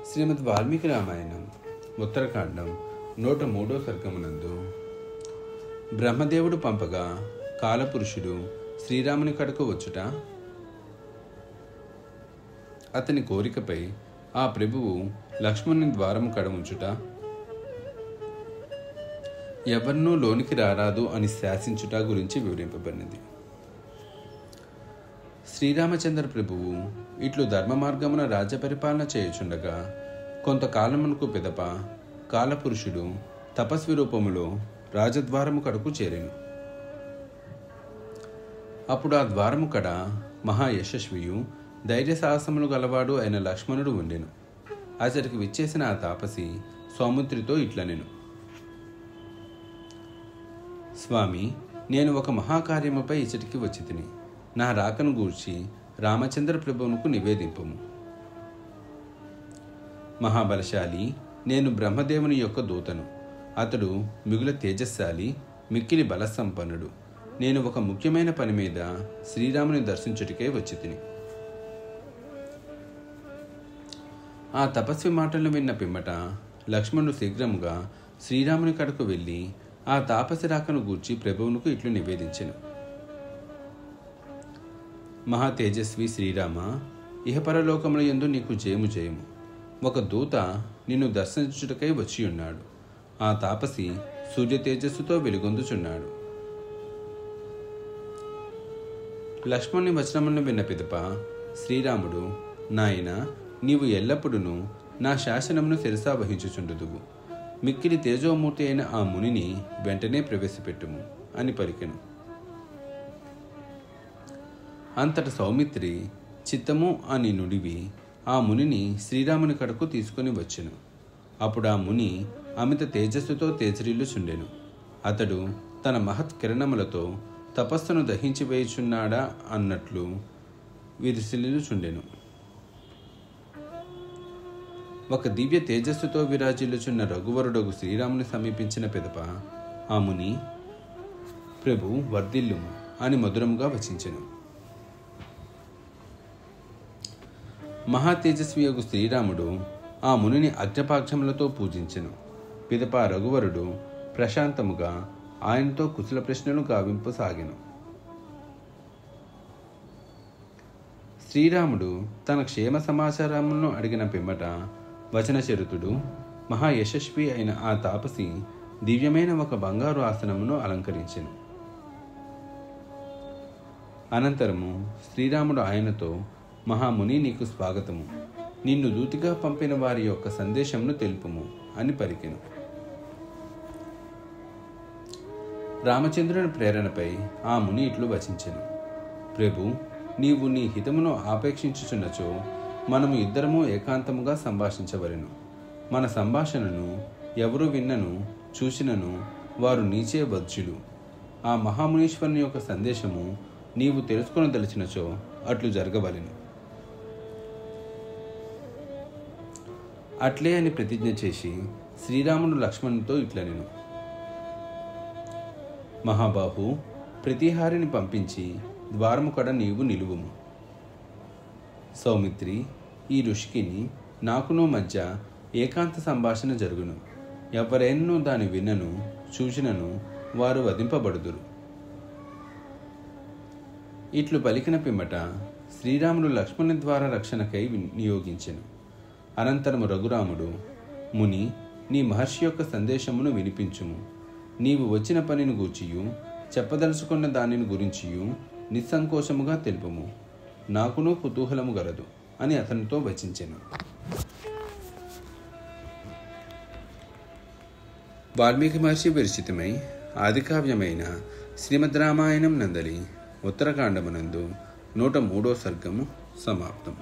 శ్రీమద్ వాల్మీకి రామాయణం ఉత్తరకాండం 103వ సర్గమునందు బ్రహ్మదేవుడు పంపగా కాలపురుషుడు శ్రీరాముని కడకు వచ్చుట, అతని కోరికపై ఆ ప్రభువు లక్ష్మణుని ద్వారము కడ ఉంచుట, ఎవరినూ లోనికి రారాదు అని శాసించుట గురించి వివరింపబడినది. శ్రీరామచంద్ర ప్రభువు ఇట్లు ధర్మ మార్గమున రాజ్య పరిపాలన చేయుచుండగా కొంతకాలమునకు పిదప కాలపురుషుడు తపస్వి రూపములో రాజద్వారము కడకు చేరెను. అప్పుడు ఆ ద్వారము కడ మహాయశస్వియు ధైర్య సాహసములు గలవాడు అయిన లక్ష్మణుడు ఉండెను. అతడికి విచ్చేసిన ఆ తాపసి సౌమిత్రితో ఇట్లనెను: స్వామి, నేను ఒక మహాకార్యముపై ఇచ్చటికి వచ్చి తిని, నా రాకను గూర్చి రామచంద్ర ప్రభువునకు నివేదింపము. మహాబలశాలి, నేను బ్రహ్మదేవుని యొక్క దూతను. అతడు మిగుల తేజస్శాలి, మిక్కిలి బలసంపన్నుడు. నేను ఒక ముఖ్యమైన పని మీద శ్రీరాముని దర్శించుటకే వచ్చి తిని. ఆ తపస్వి మాటలను విన్న పిమ్మట లక్ష్మణుడు శీఘ్రముగా శ్రీరాముని కడకు వెళ్ళి ఆ తాపసి రాకను గూర్చి ప్రభువునకు ఇట్లు నివేదించెను: మహా తేజస్వి శ్రీరామ, ఇహపరలోకముల యందు నీకు జయము జయము. ఒక దూత నిన్ను దర్శించుటకై వచ్చి ఉన్నాడు. ఆ తాపసి సూర్య తేజస్సుతో వెలుగొందుచున్నాడు. లక్ష్మణుని వచనములను విన్న పిదప శ్రీరాముడు, నాయన, నీవు ఎల్లప్పుడూ నా శాసనమును శిరసా వహించుచుండుదువు. మిక్కిలి తేజోమూర్తి అయిన ఆ మునిని వెంటనే ప్రవేశపెట్టుము అని పలికెను. అంతట సౌమిత్రి చిత్తము అని నుడివి ఆ మునిని శ్రీరాముని కడకు తీసుకొని వచ్చెను. అప్పుడు ఆ ముని అమిత తేజస్సుతో తేజరిల్లుచుండెను. అతడు తన మహత్ కిరణములతో తపస్సును దహించి వేయుచున్నాడా అన్నట్లు విరిసిల్లుచుండెను. ఒక దివ్య తేజస్సుతో విరాజిల్లుచున్న రఘువరుడగు శ్రీరాముని సమీపించిన పిదప ఆ ముని, ప్రభు వర్ధిల్లుము అని మధురముగా వచించెను. మహా తేజస్వి యొక్క శ్రీరాముడు ఆ మునిని అగ్రపాక్షములతో పూజించెను. పిదప రఘువరుడు ప్రశాంతముగా ఆయనతో కుశల ప్రశ్నలు గావింపసాగెను. శ్రీరాముడు తన క్షేమ సమాచారములను అడిగిన పిమ్మట వచనచరితుడు మహాయశస్వి అయిన ఆ తాపసి దివ్యమైన ఒక బంగారు ఆసనమును అలంకరించెను. అనంతరము శ్రీరాముడు ఆయనతో, మహాముని, నీకు స్వాగతము. నిన్ను దూతిగా పంపిన వారి యొక్క సందేశమును తెలుపుము అని పలికెను. రామచంద్రుని ప్రేరణపై ఆ ముని ఇట్లు వచించెను: ప్రభు, నీవు నీ హితమును ఆపేక్షించుచున్నచో మనము ఇద్దరము ఏకాంతముగా సంభాషించవలెను. మన సంభాషణను ఎవరు విన్నను చూసినను వారు నీచే వజ్జులు. ఆ మహామునీశ్వరుని యొక్క సందేశము నీవు తెలుసుకొనదలిచినచో అట్లు జరగవలెను. అట్లే అని ప్రతిజ్ఞ చేసి శ్రీరాముడు లక్ష్మణునితో ఇట్లనెను: మహాబాహు, ప్రతిహారిని పంపించి ద్వారము కడ నీవు నిలువుము. సౌమిత్రి, ఈ ఋషికిని నాకును మధ్య ఏకాంత సంభాషణ జరుగును. ఎవరైనను దాని విన్నను చూచినను వారు వధింపబడుదురు. ఇట్లు పలికిన పిమ్మట శ్రీరాముడు లక్ష్మణుని ద్వారా రక్షణకై నియోగించెను. అనంతరము రఘురాముడు, ముని, నీ మహర్షి యొక్క సందేశమును వినిపించుము. నీవు వచ్చిన పనిని గూర్చియు చెప్పదలుచుకున్న దానిని గురించియు నిస్సంకోచముగా తెలుపుము. నాకును కుతూహలము గలదు అని అతనితో వచించెను. వాల్మీకి మహర్షి విరచితమై ఆదికావ్యమైన శ్రీమద్ రామాయణం నందలి ఉత్తరకాండమునందు 103వ సర్గము సమాప్తం.